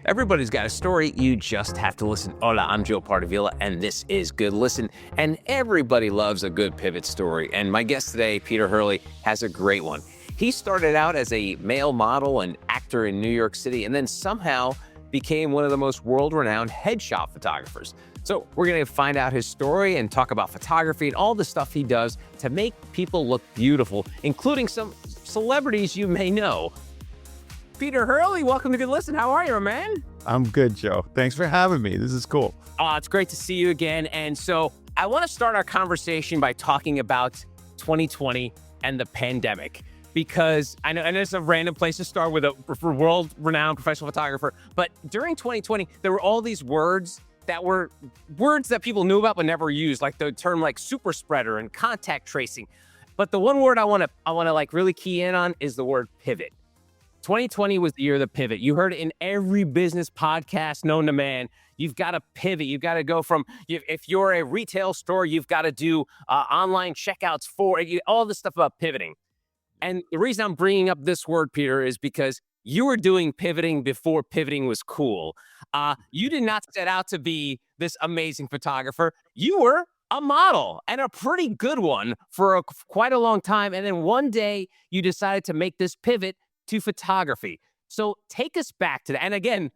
Everybody's got a story. You just have to listen. Hola, I'm Joe Pardavila, and this is Good Listen. And everybody loves a good pivot story. And my guest today, Peter Hurley, has a great one. He started out as a male model and actor in New York City, and then somehow became one of the most world-renowned headshot photographers. So we're going to find out his story and talk about photography and all the stuff he does to make people look beautiful, including some celebrities you may know. Peter Hurley, welcome to Good Listen. How are you, man? I'm good, Joe. Thanks for having me. This is cool. It's great to see you again. And so I want to start our conversation by talking about 2020 and the pandemic, because I know it's a random place to start with a world-renowned professional photographer. But during 2020, there were all these words that people knew about but never used, like the term like super spreader and contact tracing. But the one word I want to like really key in on is the word pivot. 2020 was the year of the pivot. You heard it in every business podcast known to man. You've got to pivot. You've got to go from, if you're a retail store, you've got to do online checkouts all this stuff about pivoting. And the reason I'm bringing up this word, Peter, is because you were doing pivoting before pivoting was cool. You did not set out to be this amazing photographer. You were a model, and a pretty good one for quite a long time. And then one day you decided to make this pivot to photography. So take us back to that. And again,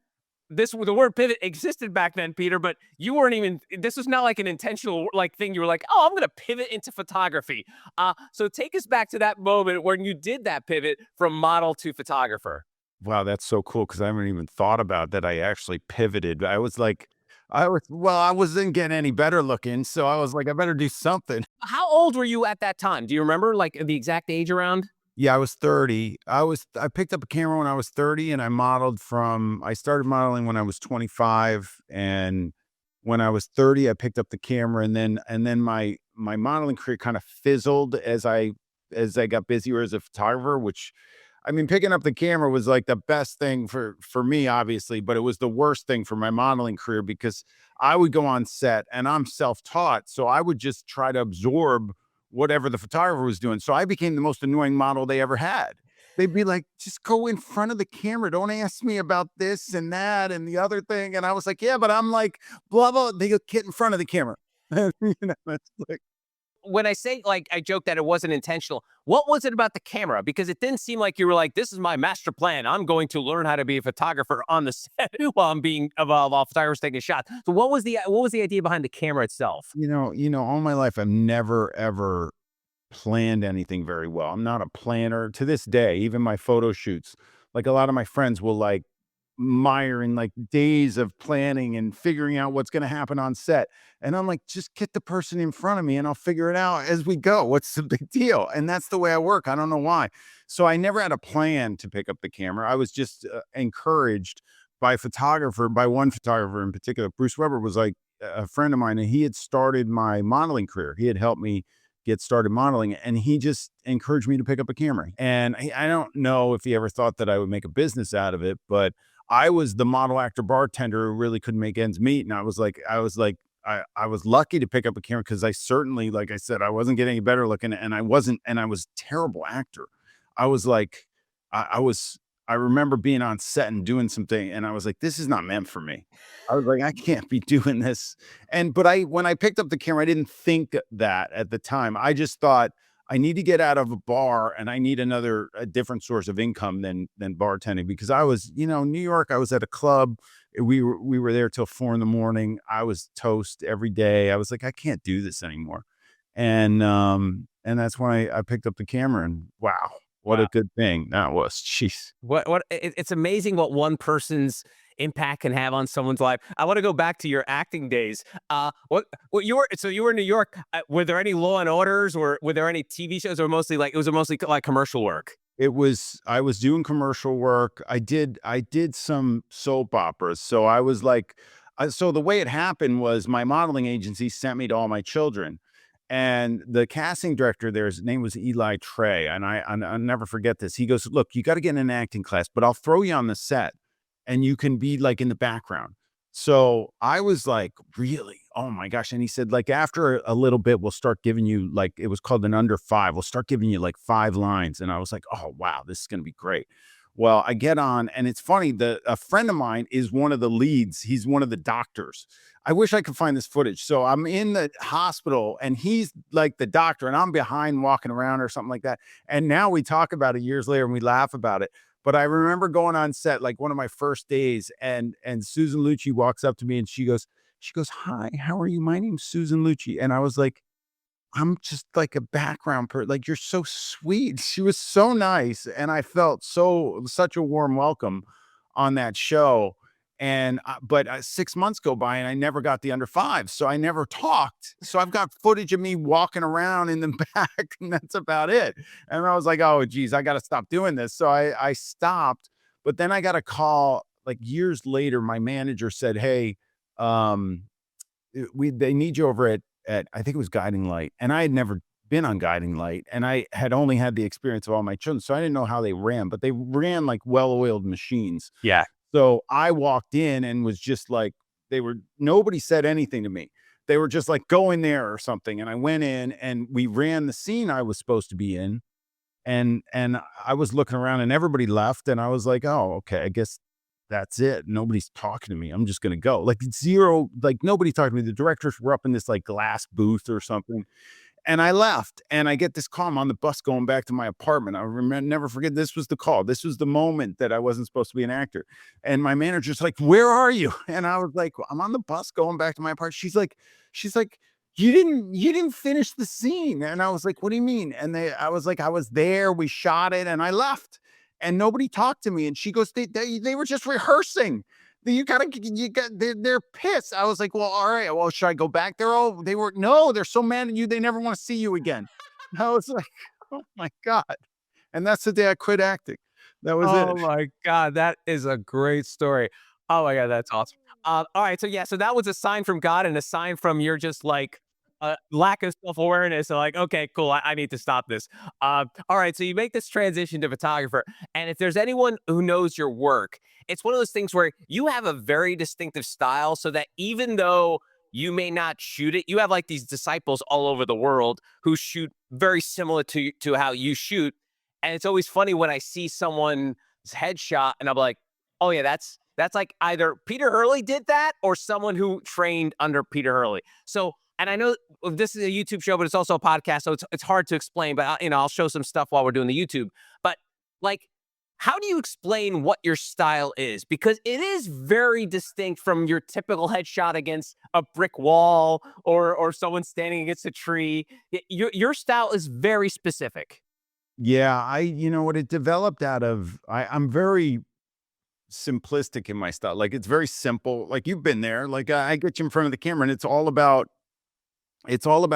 the word pivot existed back then, Peter, but this was not like an intentional thing. You were like, oh, I'm going to pivot into photography. So take us back to that moment when you did that pivot from model to photographer. Wow, that's so cool because I haven't even thought about that. I actually pivoted. I wasn't getting any better looking. So I was like, I better do something. How old were you at that time? Do you remember like the exact age around? Yeah, I was 30. I picked up a camera when I was 30 and I started modeling when I was 25. And when I was 30, I picked up the camera and then my modeling career kind of fizzled as I got busier as a photographer, which I mean, picking up the camera was like the best thing for me, obviously, but it was the worst thing for my modeling career because I would go on set and I'm self-taught. So I would just try to absorb whatever the photographer was doing. So I became the most annoying model they ever had. They'd be like, just go in front of the camera. Don't ask me about this and that and the other thing. And I was like, yeah, but I'm like, blah, blah. They go, get in front of the camera. That's like, when I say, like, I joke that it wasn't intentional, what was it about the camera? Because it didn't seem like you were like, this is my master plan. I'm going to learn how to be a photographer on the set while photographers taking a shot. So what was the idea behind the camera itself? all my life, I've never, ever planned anything very well. I'm not a planner to this day. Even my photo shoots, like a lot of my friends will like mire in like days of planning and figuring out what's going to happen on set. And I'm like, just get the person in front of me and I'll figure it out as we go. What's the big deal? And that's the way I work. I don't know why. So I never had a plan to pick up the camera. I was just encouraged by one photographer in particular. Bruce Weber was like a friend of mine and he had started my modeling career. He had helped me get started modeling and he just encouraged me to pick up a camera. And I don't know if he ever thought that I would make a business out of it, but I was the model, actor, bartender who really couldn't make ends meet. And I was lucky to pick up a camera because I certainly, like I said, I wasn't getting any better looking and I was a terrible actor. I was like, I remember being on set and doing something and I was like, this is not meant for me. I was like, I can't be doing this. When I picked up the camera, I didn't think that at the time. I just thought, I need to get out of a bar and I need a different source of income than bartending because I was, New York, I was at a club. We were there till 4 a.m. I was toast every day. I was like, I can't do this anymore. And that's when I picked up the camera and wow, what a good thing that was. Jeez. It's amazing what one person's impact can have on someone's life. I want to go back to your acting days. You were in New York. Were there any Law and Orders, or were there any TV shows, or mostly like commercial work? I was doing commercial work. I did some soap operas. So I was like, so the way it happened was my modeling agency sent me to All My Children. And the casting director there, his name was Eli Trey. And I'll never forget this. He goes, look, you got to get in an acting class, but I'll throw you on the set and you can be like in the background. So I was like, really? Oh my gosh. And he said, like, after a little bit, we'll start giving you like, it was called an under 5. We'll start giving you like 5 lines. And I was like, oh, wow, this is going to be great. Well, I get on, and it's funny, a friend of mine is one of the leads. He's one of the doctors. I wish I could find this footage. So I'm in the hospital, and he's like the doctor, and I'm behind walking around or something like that. And now we talk about it years later and we laugh about it. But I remember going on set, like one of my first days, and Susan Lucci walks up to me and she goes, "Hi, how are you? My name's Susan Lucci." And I was like, I'm just like a background like, "You're so sweet." She was so nice, and I felt such a warm welcome on that show, and, but, 6 months go by, and I never got the under 5, so I never talked. So I've got footage of me walking around in the back, and that's about it. And I was like, "Oh, geez, I gotta stop doing this." So I stopped, but then I got a call, like, years later. My manager said, "Hey, um, we they need you over at I think it was Guiding Light." And I had never been on Guiding Light, and I had only had the experience of all my children, so I didn't know how they ran, but they ran like well-oiled machines. Yeah. So I walked in and was just like, nobody said anything to me. They were just like, "Go in there," or something, and I went in and we ran the scene I was supposed to be in, and I was looking around and everybody left, and I was like, "Oh, okay, I guess that's it. Nobody's talking to me. I'm just gonna go." Like, zero, like, nobody talked to me. The directors were up in this, like, glass booth or something, and I left, and I get this call. I'm on the bus going back to my apartment. I remember, never forget, this was the call. This was the moment that I wasn't supposed to be an actor, and my manager's like, "Where are you?" And I was like, "Well, I'm on the bus going back to my apartment." She's like, "You didn't finish the scene." And I was like, "What do you mean?" And I was like, "I was there. We shot it, and I left." And nobody talked to me. And she goes, "They were just rehearsing. They're pissed." I was like, "Well, all right. Well, should I go back there?" "Oh, they were no, they're so mad at you. They never want to see you again." I was like, "Oh my God." And that's the day I quit acting. That was it. Oh my god, that is a great story. Oh my god, that's awesome. All right, so yeah, so that was a sign from God and a sign from your just like lack of self-awareness. So like, okay, cool, I need to stop this. All right, so you make this transition to photographer, and if there's anyone who knows your work, it's one of those things where you have a very distinctive style, so that even though you may not shoot it, you have like these disciples all over the world who shoot very similar to how you shoot, and it's always funny when I see someone's headshot and I'm like, oh yeah, that's like either Peter Hurley did that or someone who trained under Peter Hurley. So, and I know this is a YouTube show, but it's also a podcast, so it's hard to explain. But I'll show some stuff while we're doing the YouTube. But like, how do you explain what your style is? Because it is very distinct from your typical headshot against a brick wall or someone standing against a tree. Your style is very specific. Yeah, you know what, it developed out of, I'm very simplistic in my style. Like, it's very simple. Like, you've been there. Like, I get you in front of the camera, and it's all about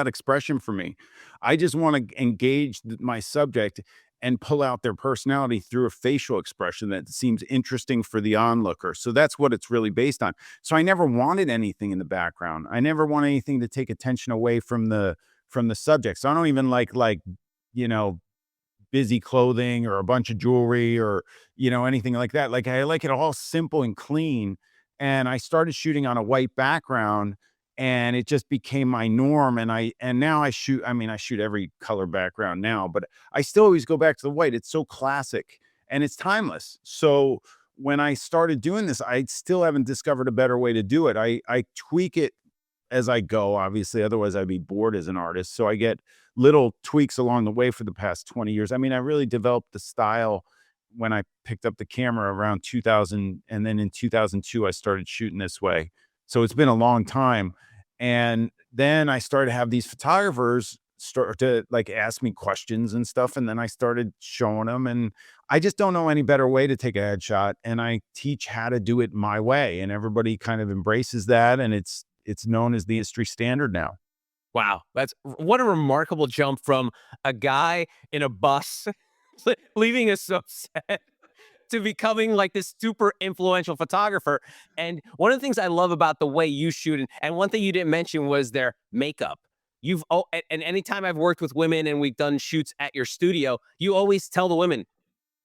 expression for me. I just want to engage my subject and pull out their personality through a facial expression that seems interesting for the onlooker. So that's what it's really based on. So I never wanted anything in the background. I never want anything to take attention away from the subject. So I don't even like, you know, busy clothing or a bunch of jewelry or, anything like that. Like, I like it all simple and clean. And I started shooting on a white background, and it just became my norm. And now I shoot every color background now, but I still always go back to the white. It's so classic and it's timeless. So when I started doing this, I still haven't discovered a better way to do it. I tweak it as I go, obviously, otherwise I'd be bored as an artist. So I get little tweaks along the way for the past 20 years. I mean, I really developed the style when I picked up the camera around 2000, and then in 2002 I started shooting this way. So it's been a long time. And then I started to have these photographers start to like ask me questions and stuff, and then I started showing them, and I just don't know any better way to take a headshot, and I teach how to do it my way, and everybody kind of embraces that, and it's known as the industry standard now. Wow, that's what a remarkable jump from a guy in a bus leaving a subset to becoming like this super influential photographer. And one of the things I love about the way you shoot, and one thing you didn't mention was their makeup. And anytime I've worked with women and we've done shoots at your studio, you always tell the women,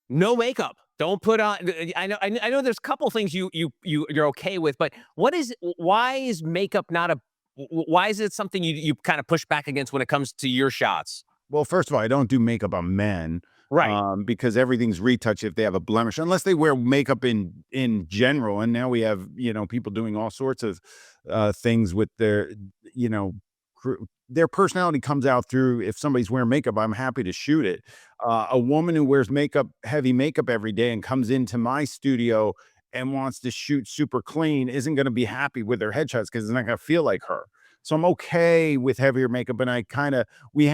no makeup. Don't put on. I know. There's a couple things you're okay with, but why is makeup not a? Why is it something you kind of push back against when it comes to your shots? Well, first of all, I don't do makeup on men. Right. because everything's retouch if they have a blemish, unless they wear makeup in general. And now we have, people doing all sorts of things with their, you know, their personality comes out through if somebody's wearing makeup. I'm happy to shoot it. A woman who wears makeup, heavy makeup every day, and comes into my studio and wants to shoot super clean isn't going to be happy with their headshots because it's not going to feel like her. So I'm okay with heavier makeup. And I kind of, we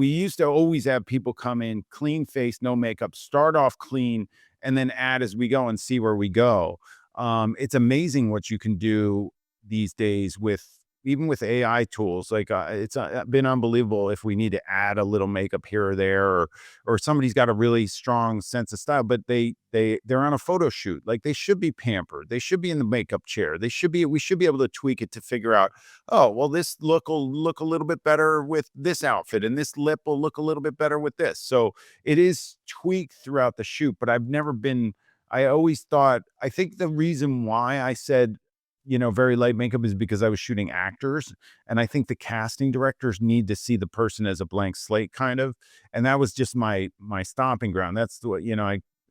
used to always have people come in clean face, no makeup, start off clean, and then add as we go and see where we go. It's amazing what you can do these days with even with AI tools. Like it's been unbelievable if we need to add a little makeup here or there, or somebody's got a really strong sense of style, but they're on a photo shoot. Like they should be pampered. They should be in the makeup chair. We should be able to tweak it to figure out, oh, well, this look will look a little bit better with this outfit, and this lip will look a little bit better with this. So it is tweaked throughout the shoot, but I always thought, I think the reason why I said, very light makeup is because I was shooting actors. And I think the casting directors need to see the person as a blank slate kind of. And that was just my stomping ground. That's what,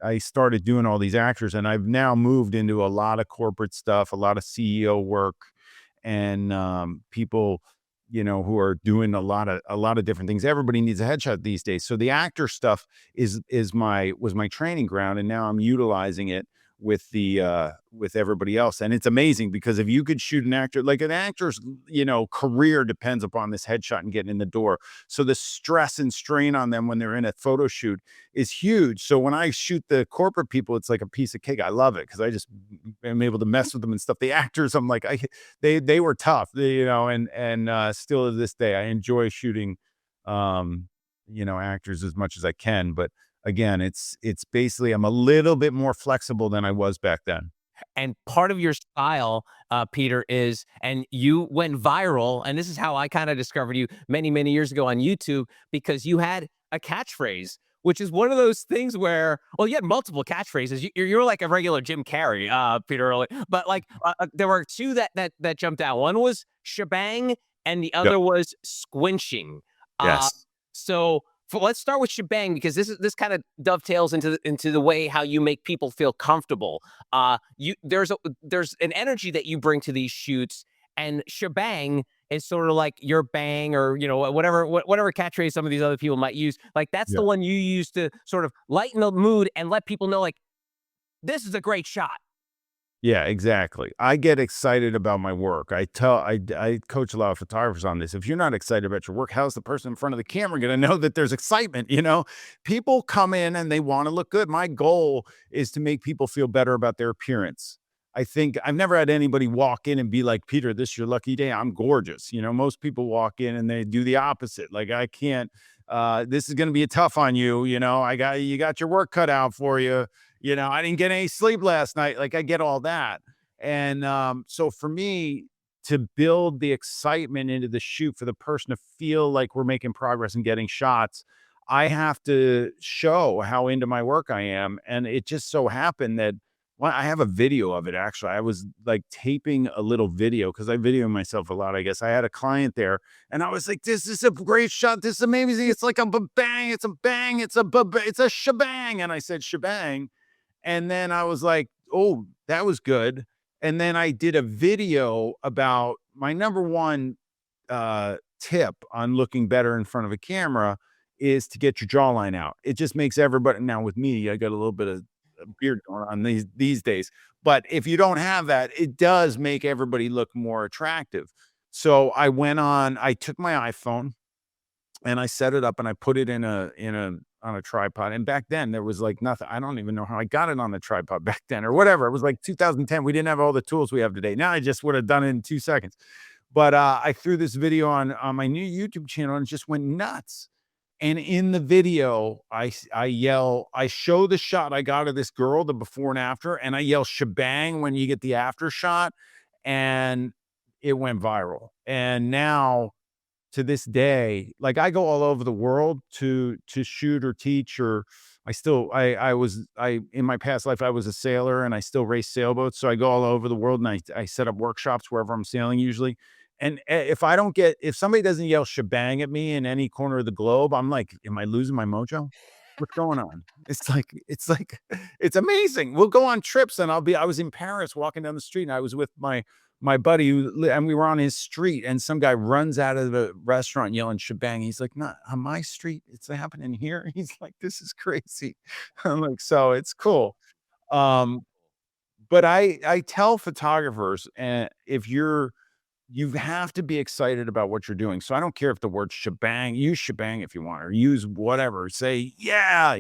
I started doing all these actors, and I've now moved into a lot of corporate stuff, a lot of CEO work, and people, who are doing a lot of different things. Everybody needs a headshot these days. So the actor stuff was my training ground, and now I'm utilizing it with everybody else. And it's amazing because if you could shoot an actor, like an actor's, career depends upon this headshot and getting in the door. So the stress and strain on them when they're in a photo shoot is huge. So when I shoot the corporate people, it's like a piece of cake. I love it because I just am able to mess with them and stuff. The actors, I'm like, they were tough, and still to this day, I enjoy shooting, actors as much as I can. But again, it's basically I'm a little bit more flexible than I was back then. And part of your style, Peter, is, and you went viral, and this is how I kind of discovered you many, many years ago on YouTube, because you had a catchphrase, which is one of those things where, well, you had multiple catchphrases. You're like a regular Jim Carrey, Peter Hurley, but like there were two that jumped out. One was shebang, and the Yep. other was squinching. Uh, Yes. so let's start with shebang, because this kind of dovetails into the way how you make people feel comfortable. You there's an energy that you bring to these shoots, and shebang is sort of like your bang, or whatever catchphrase some of these other people might use. Like that's the Yeah. one you use to sort of lighten the mood and let people know, like, this is a great shot. Yeah, exactly. I get excited about my work. I coach a lot of photographers on this. If you're not excited about your work, how's the person in front of the camera going to know that there's excitement? People come in and they want to look good. My goal is to make people feel better about their appearance. I think I've never had anybody walk in and be like, Peter, this is your lucky day. I'm gorgeous. Most people walk in and they do the opposite. Like, I can't, this is going to be a tough on you. You got your work cut out for you. I didn't get any sleep last night. Like, I get all that. And so for me to build the excitement into the shoot for the person to feel like we're making progress and getting shots, I have to show how into my work I am. And it just so happened that, well, I have a video of it actually. I was like taping a little video because I video myself a lot, I guess. I had a client there and I was like, this is a great shot. This is amazing. It's like a bang, it's a bang, it's a shebang. And I said shebang. And then I was like, "Oh, that was good." And then I did a video about my number one tip on looking better in front of a camera is to get your jawline out. It just makes everybody, now with me, I got a little bit of a beard going on these days. But if you don't have that, it does make everybody look more attractive. So I took my iPhone and I set it up and I put it in a on a tripod. And back then there was like nothing. I don't even know how I got it on the tripod back then or whatever. It was like 2010. We didn't have all the tools we have today. Now I just would have done it in 2 seconds. But I threw this video on my new YouTube channel and it just went nuts. And in the video, I yell, I show the shot I got of this girl, the before and after, and I yell shebang when you get the after shot, and it went viral. And now to this day, like I go all over the world to shoot or teach, or I in my past life I was a sailor and I still race sailboats. So I go all over the world and I set up workshops wherever I'm sailing usually. And if somebody doesn't yell shebang at me in any corner of the globe, I'm like, am I losing my mojo? What's going on? It's like it's amazing. We'll go on trips and I was in Paris walking down the street and I was with my buddy and we were on his street and some guy runs out of the restaurant yelling shebang. He's like, not on my street. It's happening here. He's like, this is crazy. I'm like, so it's cool. Um, but I tell photographers, if you have to be excited about what you're doing. So I don't care if the word shebang, use shebang if you want, or use whatever. Say, yeah,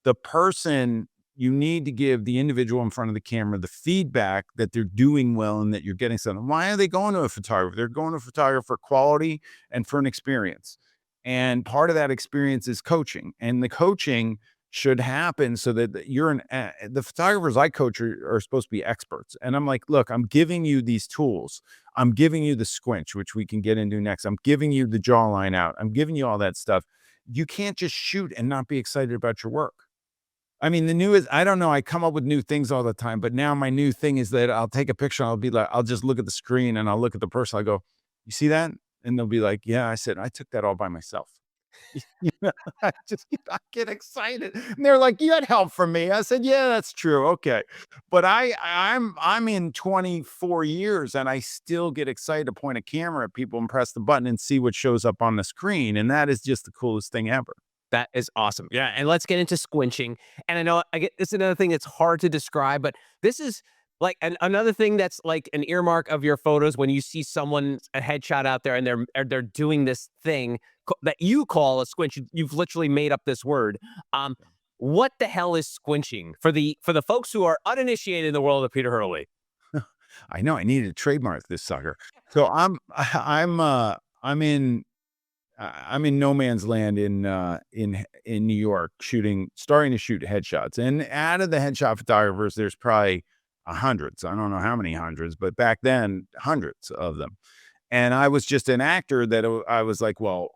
the person you need to give the individual in front of the camera the feedback that they're doing well and that you're getting something. Why are they going to a photographer? They're going to a photographer for quality and for an experience. And part of that experience is coaching. And the coaching should happen so that the photographers I coach are supposed to be experts. And I'm like, look, I'm giving you these tools. I'm giving you the squinch, which we can get into next. I'm giving you the jawline out. I'm giving you all that stuff. You can't just shoot and not be excited about your work. I mean, the newest, I don't know. I come up with new things all the time, but now my new thing is that I'll take a picture. And I'll be like, I'll just look at the screen and I'll look at the person. I go, you see that? And they'll be like, yeah, I said, I took that all by myself. You know, I get excited. And they're like, "You had help from me." I said, "Yeah, that's true. Okay." But I'm in 24 years and I still get excited to point a camera at people and press the button and see what shows up on the screen. And that is just the coolest thing ever. That is awesome. Yeah, and let's get into squinching. And I know I get it's another thing that's hard to describe, but this is like another thing that's like an earmark of your photos when you see someone a headshot out there and they're doing this thing that you call a squinch. You've literally made up this word. Um, what the hell is squinching for the folks who are uninitiated in the world of Peter Hurley? I know I needed to trademark this sucker. So I'm in no man's land in New York starting to shoot headshots. And out of the headshot photographers, there's probably hundreds. I don't know how many hundreds, but back then, hundreds of them. And I was just an actor that I was like, well,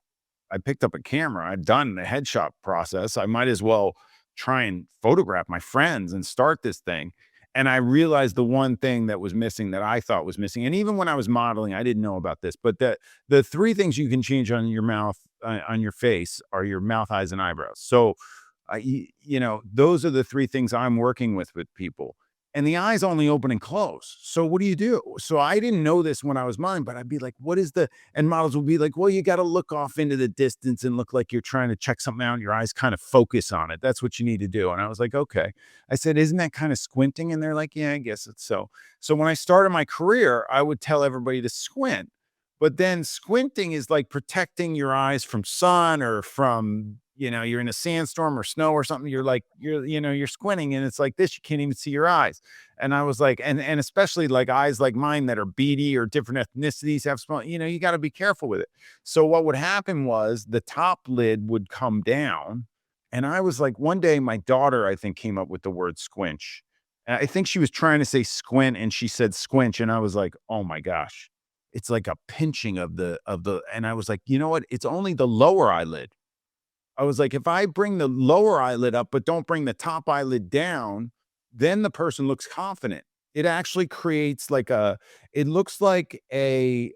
I picked up a camera. I'd done the headshot process. I might as well try and photograph my friends and start this thing. And I realized the one thing that was missing that I thought was missing. And even when I was modeling, I didn't know about this, but the three things you can change on your mouth, on your face are your mouth, eyes, and eyebrows. So, those are the three things I'm working with people. And the eyes only open and close. So what do you do? So I didn't know this when I was modeling, but I'd be like, and models will be like, well, you got to look off into the distance and look like you're trying to check something out. And your eyes kind of focus on it. That's what you need to do. And I was like, okay. I said, isn't that kind of squinting? And they're like, yeah, I guess it's so. So when I started my career, I would tell everybody to squint. But then squinting is like protecting your eyes from sun or from, you're in a sandstorm or snow or something. You're squinting and it's like this, you can't even see your eyes. And I was like, and especially like eyes like mine that are beady or different ethnicities have small, you got to be careful with it. So what would happen was the top lid would come down. And I was like, one day my daughter, I think, came up with the word squinch. And I think she was trying to say squint and she said squinch. And I was like, oh my gosh. It's like a pinching and I was like, you know what? It's only the lower eyelid. I was like, if I bring the lower eyelid up, but don't bring the top eyelid down, then the person looks confident. It actually creates it looks like they're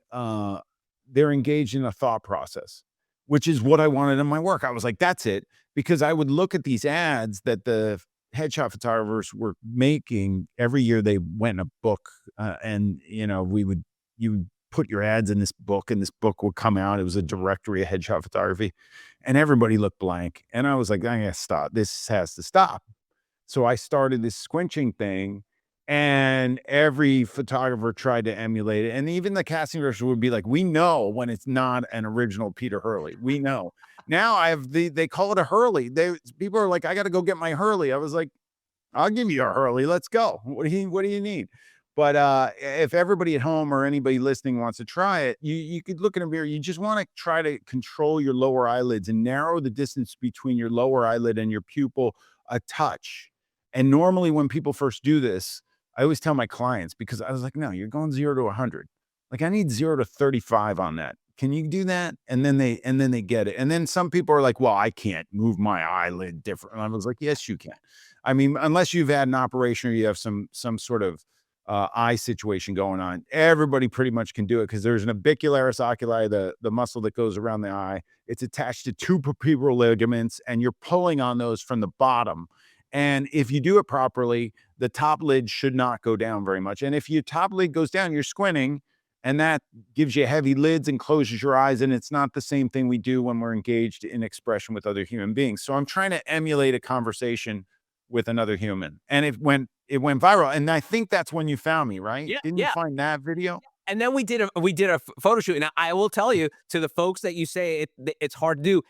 engaged in a thought process, which is what I wanted in my work. I was like, that's it. Because I would look at these ads that the headshot photographers were making every year. They went in a book, and you put your ads in this book and this book would come out. It was a directory of headshot photography and everybody looked blank. And I was like, I gotta stop. This has to stop. So I started this squinching thing and every photographer tried to emulate it. And even the casting director would be like, we know when it's not an original Peter Hurley. We know. Now they call it a Hurley. People are like, I got to go get my Hurley. I was like, I'll give you a Hurley. Let's go. What do you need? But if everybody at home or anybody listening wants to try it, you could look in a mirror. You just want to try to control your lower eyelids and narrow the distance between your lower eyelid and your pupil a touch. And normally when people first do this, I always tell my clients because I was like, no, you're going 0 to 100. Like I need 0 to 35 on that. Can you do that? And then they get it. And then some people are like, well, I can't move my eyelid different. And I was like, yes, you can. I mean, unless you've had an operation or you have some sort of eye situation going on. Everybody pretty much can do it because there's an orbicularis oculi, the muscle that goes around the eye. It's attached to two vertebral ligaments, and you're pulling on those from the bottom. And if you do it properly, the top lid should not go down very much. And if your top lid goes down, you're squinting, and that gives you heavy lids and closes your eyes. And it's not the same thing we do when we're engaged in expression with other human beings. So I'm trying to emulate a conversation with another human. And it went viral. And I think that's when you found me, right? Yeah, Didn't you yeah. find that video? And then we did a photo shoot, and I will tell you, to the folks that you say it's hard to do,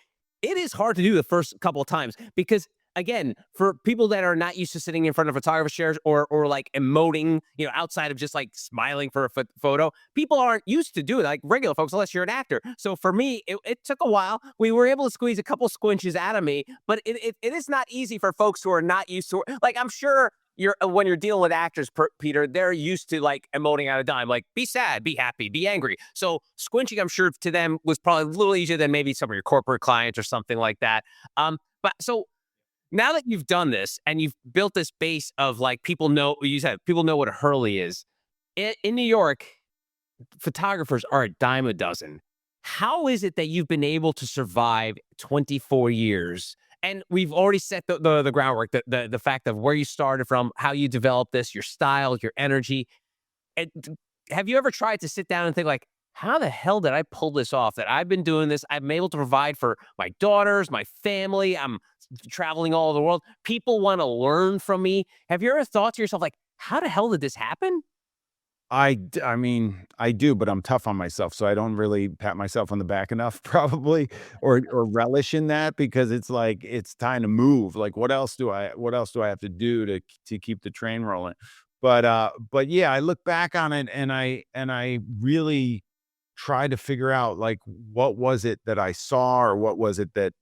it is hard to do the first couple of times because, again, for people that are not used to sitting in front of photographer chairs or like emoting, outside of just like smiling for a photo, people aren't used to doing it, like regular folks, unless you're an actor. So for me, it took a while. We were able to squeeze a couple squinches out of me, but it is not easy for folks who are not used to, like, I'm sure when you're dealing with actors, Peter, they're used to like emoting out a dime, like be sad, be happy, be angry. So squinching, I'm sure to them was probably a little easier than maybe some of your corporate clients or something like that. But so now that you've done this and you've built this base of like people know, you said people know what a Hurley is. In New York, photographers are a dime a dozen. How is it that you've been able to survive 24 years? And we've already set the groundwork, the fact of where you started from, how you developed this, your style, your energy. And have you ever tried to sit down and think like, how the hell did I pull this off? That I've been doing this. I'm able to provide for my daughters, my family. I'm traveling all over the world. People want to learn from me. Have you ever thought to yourself like, how the hell did this happen? I mean, I do, but I'm tough on myself, so I don't really pat myself on the back enough probably or relish in that because it's like, it's time to move. Like, what else do I have to do to keep the train rolling? But yeah, I look back on it and I really try to figure out, like, what was it that I saw or what was it that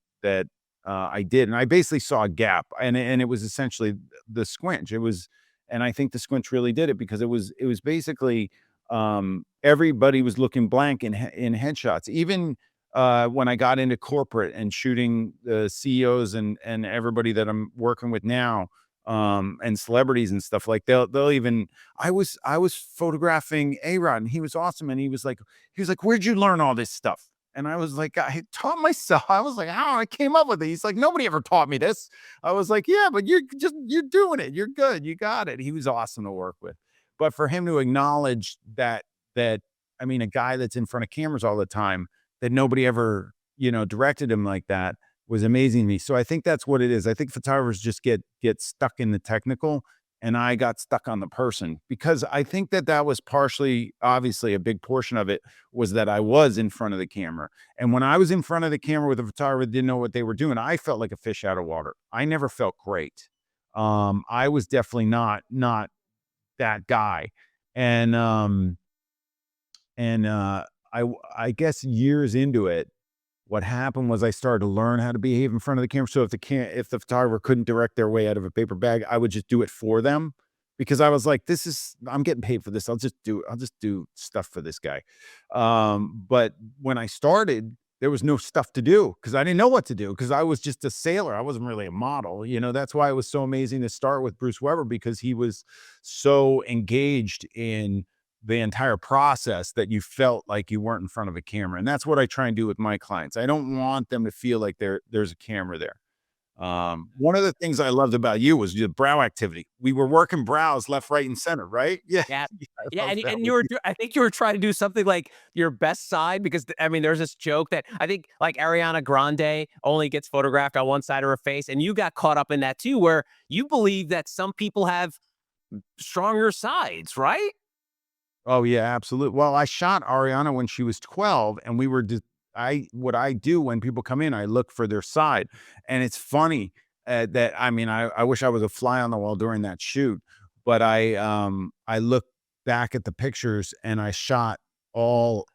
I did, and I basically saw a gap, and it was essentially the squinch. It was and I think the squinch really did it because it was basically, everybody was looking blank in headshots. Even, when I got into corporate and shooting the CEOs and everybody that I'm working with now, and celebrities and stuff, like, they'll even I was photographing A-Rod, and he was awesome, and he was like, "Where'd you learn all this stuff?" And I was like, "I taught myself." I was like, "How I came up with it?" He's like, "Nobody ever taught me this." I was like, "Yeah, but you're doing it. You're good. You got it." He was awesome to work with. But for him to acknowledge that I mean, a guy that's in front of cameras all the time, that nobody ever, directed him like that was amazing to me. So I think that's what it is. I think photographers just get stuck in the technical, and I got stuck on the person because I think that was partially, obviously, a big portion of it was that I was in front of the camera. And when I was in front of the camera with a photographer that didn't know what they were doing, I felt like a fish out of water. I never felt great. I was definitely not that guy. And I guess years into it, what happened was I started to learn how to behave in front of the camera. So if the photographer couldn't direct their way out of a paper bag, I would just do it for them because I was like, I'm getting paid for this. I'll just do stuff for this guy. But when I started, there was no stuff to do because I didn't know what to do because I was just a sailor. I wasn't really a model. That's why it was so amazing to start with Bruce Weber because he was so engaged in the entire process that you felt like you weren't in front of a camera. And that's what I try and do with my clients. I don't want them to feel like there's a camera there. One of the things I loved about you was your brow activity. We were working brows left, right, and center, right? Yeah. Yeah. Yeah, Yeah, I love and that and with you were you. I think you were trying to do something like your best side because, I mean, there's this joke that I think, like, Ariana Grande only gets photographed on one side of her face, and you got caught up in that too, where you believe that some people have stronger sides, right? Oh yeah, absolutely. Well, I shot Ariana when she was 12 and we were what I do when people come in, I look for their side. And it's funny that I mean, I wish I was a fly on the wall during that shoot, but I looked back at the pictures and I shot all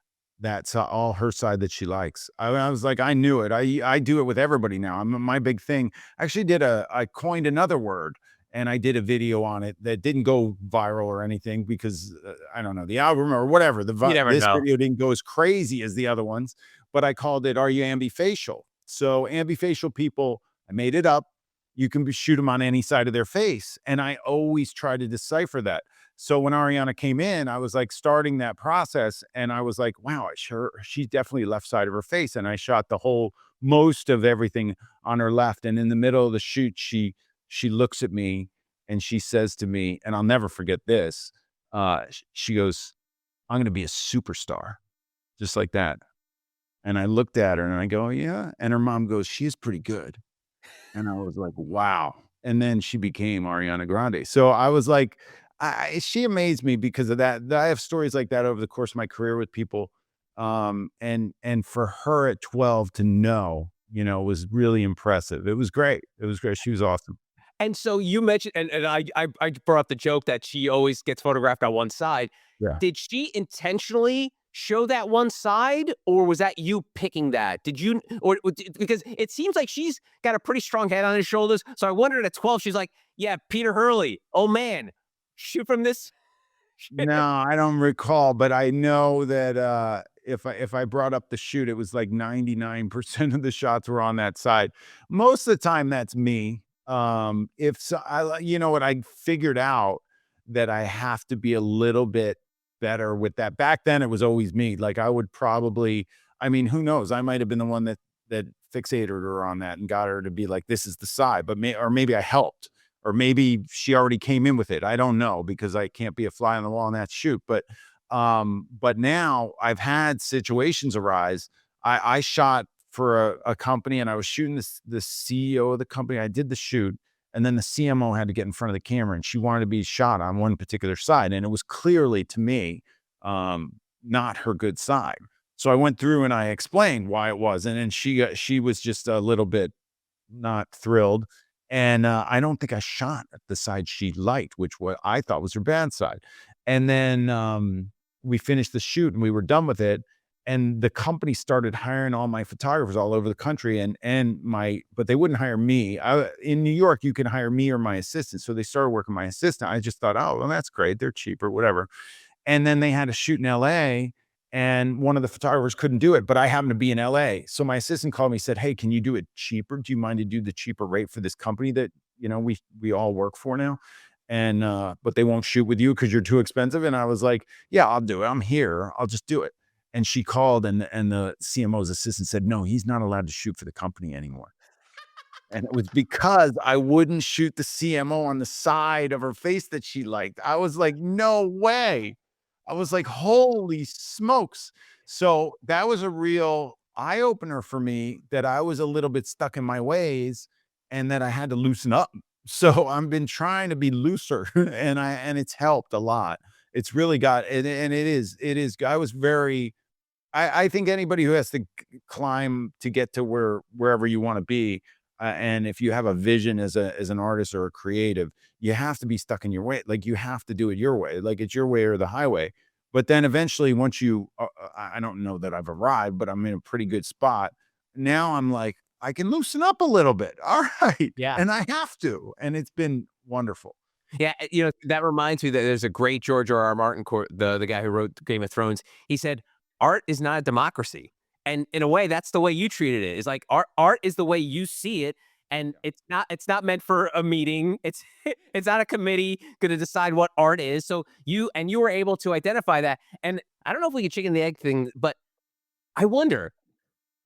all her side that she likes. I was like, I knew it. I do it with everybody now. My big thing. I actually I coined another word and I did a video on it that didn't go viral or anything because I don't know, the algorithm or whatever. You never This know. video didn't go as crazy as the other ones, but I called it "Are you ambifacial?" So ambifacial people, I made it up. you can shoot them on any side of their face. And I always try to decipher that. So when Ariana came in, I was like starting that process and I was like, wow, she's definitely left side of her face. And I shot most of everything on her left. And in the middle of the shoot, she looks at me and she says to me, and I'll never forget this. She goes, I'm going to be a superstar, just like that. And I looked at her and I go, yeah. And her mom goes, she is pretty good. And I was like, wow. And then she became Ariana Grande. So I was like, she amazed me because of that. I have stories like that over the course of my career with people. And for her at 12 to know, was really impressive. It was great. It was great. She was awesome. And so you mentioned, and I brought up the joke that she always gets photographed on one side. Yeah. Did she intentionally show that one side, or was that you picking that? Did you, because it seems like she's got a pretty strong head on his shoulders. So I wondered at 12, she's like, yeah, Peter Hurley. Oh man, shoot from this. No, I don't recall, but I know that, if I brought up the shoot, it was like 99% of the shots were on that side. Most of the time, that's me. If so, you know what, I figured out that I have to be a little bit better with that. Back then, it was always me. Like I would probably, I mean, who knows? I might have been the one that fixated her on that and got her to be like, this is the side, but or maybe I helped. Or maybe she already came in with it. I don't know because I can't be a fly on the wall in that shoot. But now I've had situations arise. I shot for a company and I was shooting the CEO of the company. I did the shoot and then the CMO had to get in front of the camera and she wanted to be shot on one particular side. And it was clearly to me, not her good side. So I went through and I explained why it was. And then she was just a little bit not thrilled. And I don't think I shot at the side she liked, which what I thought was her bad side. And then we finished the shoot and we were done with it. And the company started hiring all my photographers all over the country, but they wouldn't hire me. In New York, you can hire me or my assistant. So they started working my assistant. I just thought, oh, well, that's great. They're cheaper, whatever. And then they had a shoot in LA and one of the photographers couldn't do it, but I happened to be in LA. So my assistant called me, said, hey, can you do it cheaper? Do you mind to do the cheaper rate for this company that, we all work for now? And, but they won't shoot with you because you're too expensive. And I was like, yeah, I'll do it. I'm here. I'll just do it. And she called and the CMO's assistant said, no, he's not allowed to shoot for the company anymore. And it was because I wouldn't shoot the CMO on the side of her face that she liked. I was like, no way. I was like, holy smokes. So that was a real eye opener for me that I was a little bit stuck in my ways and that I had to loosen up. So I've been trying to be looser and it's helped a lot. It's really got and it is. I think anybody who has to climb to get to wherever you want to be, and if you have a vision as an artist or a creative, you have to be stuck in your way. Like you have to do it your way. Like it's your way or the highway. But then eventually, once I don't know that I've arrived, but I'm in a pretty good spot. Now I'm like, I can loosen up a little bit. All right, Yeah. and I have to, and it's been wonderful. Yeah, that reminds me that there's a great George R. R. Martin quote, the guy who wrote Game of Thrones. He said, "Art is not a democracy," and in a way, that's the way you treated it. Is like art is the way you see it, and it's not meant for a meeting. It's it's not a committee going to decide what art is. So you were able to identify that. And I don't know if we could chicken the egg thing, but I wonder,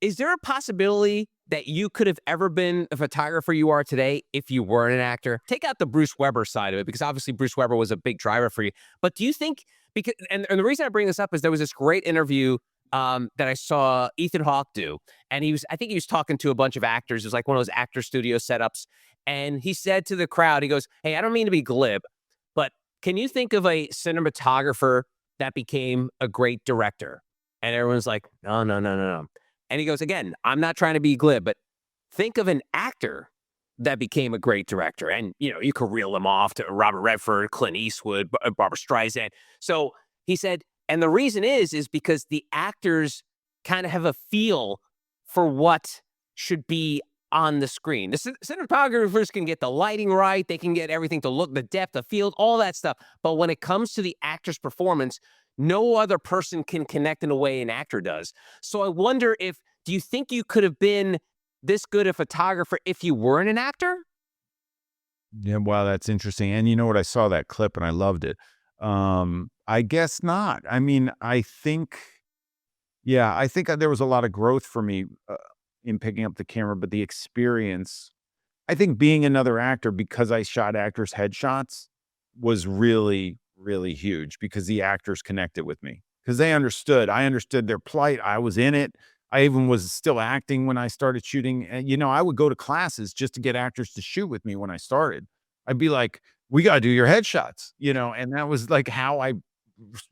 is there a possibility that you could have ever been a photographer you are today if you weren't an actor? Take out the Bruce Weber side of it, because obviously Bruce Weber was a big driver for you. But do you think, because, and the reason I bring this up is there was this great interview that I saw Ethan Hawke do. And I think he was talking to a bunch of actors. It was like one of those actor studio setups. And he said to the crowd, he goes, hey, I don't mean to be glib, but can you think of a cinematographer that became a great director? And everyone's like, no, no, no, no, no. And he goes, again, I'm not trying to be glib, but think of an actor that became a great director. And, you could reel them off to Robert Redford, Clint Eastwood, Barbara Streisand. So he said, and the reason is because the actors kind of have a feel for what should be on the screen. The cinematographers can get the lighting right. They can get everything to look, the depth, the field, all that stuff. But when it comes to the actor's performance, no other person can connect in a way an actor does. So I wonder do you think you could have been this good a photographer if you weren't an actor? Yeah, wow, that's interesting. And you know what? I saw that clip and I loved it. I guess not. I mean, I think, yeah, I think there was a lot of growth for me in picking up the camera, but the experience, I think being another actor because I shot actors' headshots was really, really huge because the actors connected with me because they understood. I understood their plight. I was in it. I even was still acting when I started shooting. And, I would go to classes just to get actors to shoot with me when I started. I'd be like, we got to do your headshots, and that was like how I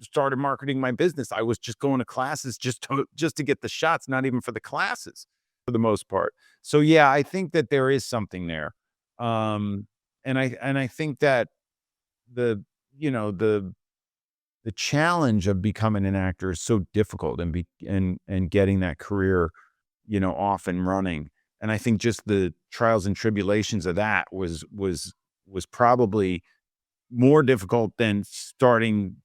started marketing my business. I was just going to classes just to get the shots, not even for the classes for the most part. So yeah, I think that there is something there. Um, and I think that the you know the challenge of becoming an actor is so difficult and getting that career, off and running. And I think just the trials and tribulations of that was probably more difficult than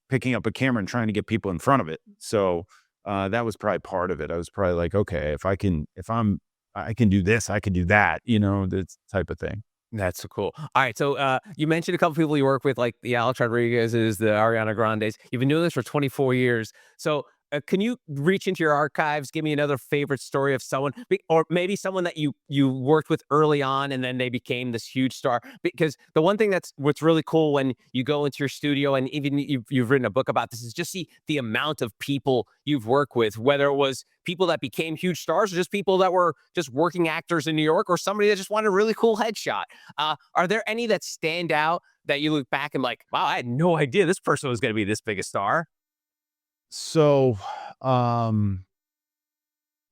picking up a camera and trying to get people in front of it. So, that was probably part of it. I was probably like, "Okay, I can do this, I can do that," this type of thing. That's so cool. All right, so you mentioned a couple people you work with, like the Alex Rodriguez's, the Ariana Grandes. You've been doing this for 24 years. So can you reach into your archives, give me another favorite story of someone, or maybe someone that you worked with early on, and then they became this huge star? Because the one thing what's really cool when you go into your studio, and even you've written a book about this, is just see the amount of people you've worked with, whether it was people that became huge stars or just people that were just working actors in New York, or somebody that just wanted a really cool headshot. Are there any that stand out that you look back and like, wow, I had no idea this person was going to be this big a star? So, um,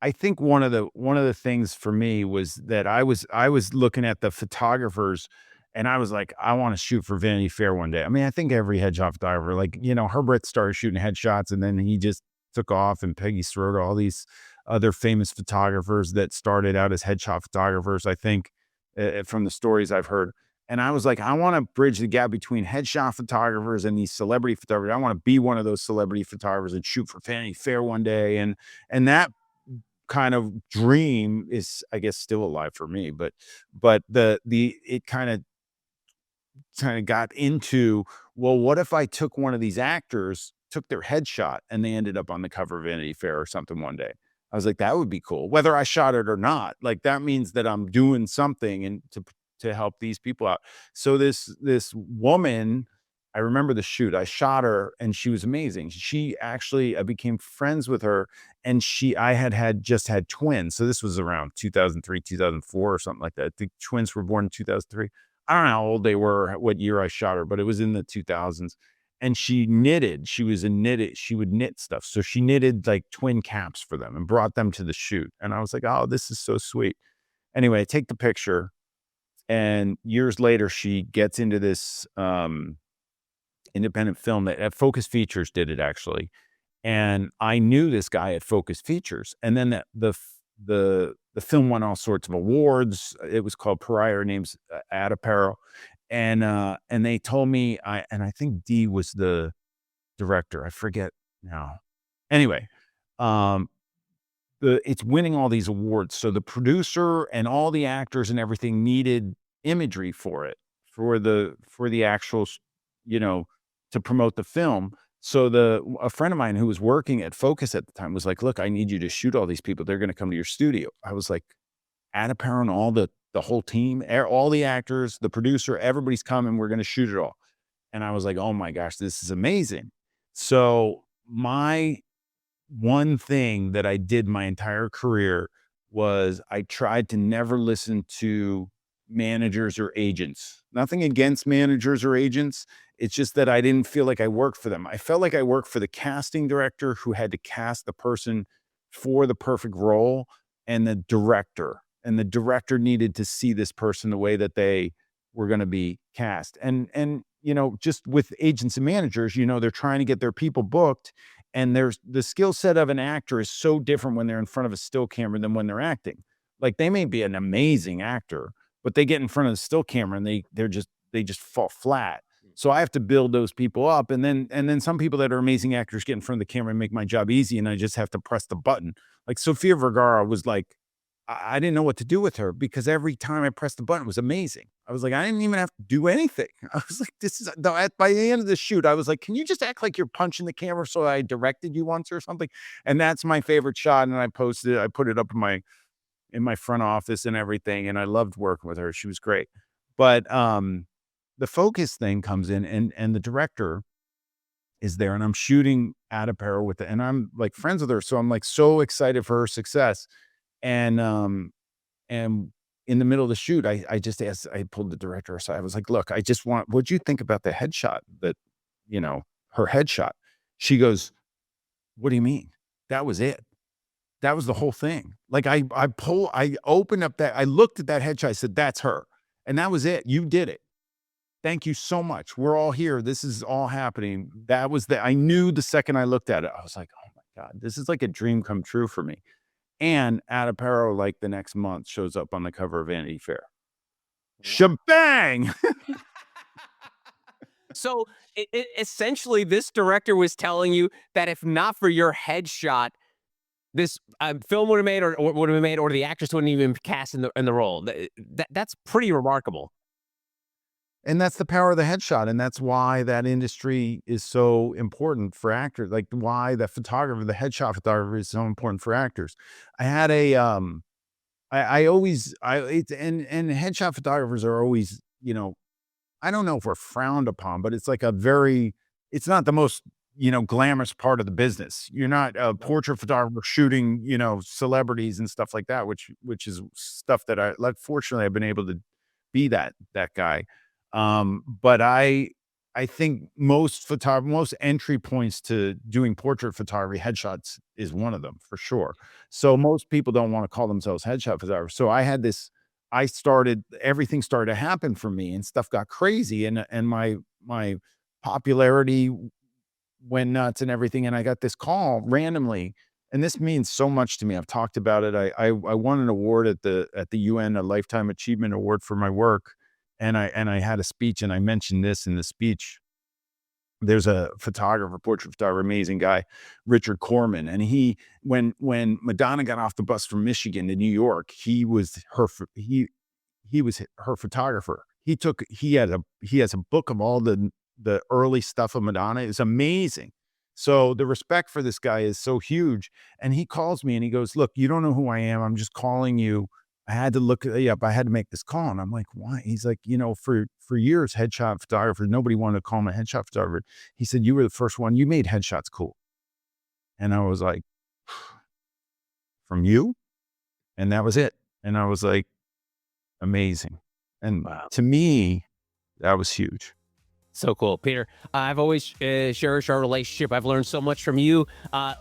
I think one of the things for me was that I was looking at the photographers and I was like, I want to shoot for Vanity Fair one day. I mean, I think every headshot photographer, like, Herbert started shooting headshots and then he just took off, and Peggy Schroeder, all these other famous photographers that started out as headshot photographers, I think, from the stories I've heard. And I was like, I want to bridge the gap between headshot photographers and these celebrity photographers. I want to be one of those celebrity photographers and shoot for Vanity Fair one day. And that kind of dream is, I guess, still alive for me, but the it kind of got into, well, what if I took one of these actors, took their headshot, and they ended up on the cover of Vanity Fair or something one day? I was like, that would be cool, whether I shot it or not. Like that means that I'm doing something and to help these people out. So this woman, I remember the shoot. I shot her and she was amazing. She actually, I became friends with her, and I had just had twins. So this was around 2003, 2004 or something like that. The twins were born in 2003. I don't know how old they were, what year I shot her, but it was in the 2000s. And she knitted. She was a knitted. She would knit stuff. So she knitted like twin caps for them and brought them to the shoot. And I was like, oh, this is so sweet. Anyway, I take the picture, and years later, she gets into this independent film that at Focus Features did it actually. And I knew this guy at Focus Features. And then the film won all sorts of awards. It was called Pariah. Her name's Ad Apparel. And they told me, I think D was the director. I forget now. Anyway, um, it's winning all these awards. So the producer and all the actors and everything needed imagery for it, for the actual, you know, to promote the film. So a friend of mine who was working at Focus at the time was like, "Look, I need you to shoot all these people. They're going to come to your studio." I was like, "Add apparent all the whole team, all the actors, the producer, everybody's coming. We're going to shoot it all." And I was like, "Oh my gosh, this is amazing." So my one thing that I did my entire career was I tried to never listen to managers or agents. Nothing against managers or agents. It's just that I didn't feel like I worked for them. I felt like I worked for the casting director who had to cast the person for the perfect role, and the director. And the director needed to see this person the way that they were going to be cast. And just with agents and managers, they're trying to get their people booked, and there's the skill set of an actor is so different when they're in front of a still camera than when they're acting. Like they may be an amazing actor, but they get in front of the still camera and they just fall flat. So I have to build those people up, and then some people that are amazing actors get in front of the camera and make my job easy, and I just have to press the button. Like Sofia Vergara was like, I didn't know what to do with her because every time I pressed the button, it was amazing. I was like, I didn't even have to do anything. I was like, this is by the end of the shoot, I was like, can you just act like you're punching the camera so I directed you once or something? And that's my favorite shot. And I posted it, I put it up in my front office and everything. And I loved working with her. She was great. But the focus thing comes in and the director is there and I'm shooting at apparel with it. And I'm like friends with her. So I'm like so excited for her success. And in the middle of the shoot, I just asked, I pulled the director aside. I was like, look, what'd you think about the headshot that, her headshot? She goes, what do you mean? That was it. That was the whole thing. Like I opened up I looked at that headshot. I said, that's her. And that was it. You did it. Thank you so much. We're all here. This is all happening. I knew the second I looked at it, I was like, oh my God, this is like a dream come true for me. And Adaparo, like the next month, shows up on the cover of Vanity Fair. Shebang! So essentially, this director was telling you that if not for your headshot, this film would have made, or would have been made, or the actress wouldn't even be cast in the role. That's pretty remarkable. And that's the power of the headshot. And that's why that industry is so important for actors. Like why the headshot photographer is so important for actors. I had and headshot photographers are always, I don't know if we're frowned upon, but it's like it's not the most, glamorous part of the business. You're not a portrait photographer shooting, celebrities and stuff like that, which is stuff that fortunately I've been able to be that guy. But I think most entry points to doing portrait photography, headshots is one of them for sure. So most people don't want to call themselves headshot photographers. So everything started to happen for me and stuff got crazy and my popularity went nuts and everything. And I got this call randomly. And this means so much to me. I've talked about it. I won an award at the UN, a Lifetime Achievement Award for my work. And I had a speech and I mentioned this in the speech. There's a portrait photographer, amazing guy, Richard Corman. And when Madonna got off the bus from Michigan to New York, he was her photographer. He has a book of all the early stuff of Madonna. It's amazing. So the respect for this guy is so huge. And he calls me and he goes, look, you don't know who I am. I'm just calling you. I had to look you up. I had to make this call. And I'm like, why? He's like, for years, headshot photographer, nobody wanted to call him a headshot photographer. He said, you were the first one. You made headshots cool. And I was like, from you? And that was it. And I was like, amazing. And to me, that was huge. So cool, Peter. I've always cherished our relationship. I've learned so much from you. I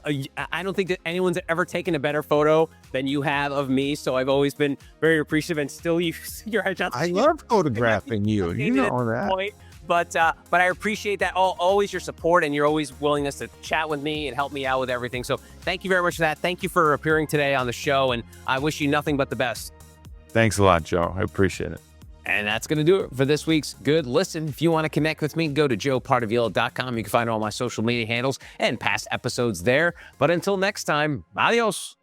don't think that anyone's ever taken a better photo than you have of me. So I've always been very appreciative, and still your headshots. I love photographing you. You know that. But I appreciate that always your support and your always willingness to chat with me and help me out with everything. So thank you very much for that. Thank you for appearing today on the show, and I wish you nothing but the best. Thanks a lot, Joe. I appreciate it. And that's going to do it for this week's Good Listen. If you want to connect with me, go to joepardavillo.com. You can find all my social media handles and past episodes there. But until next time, adios.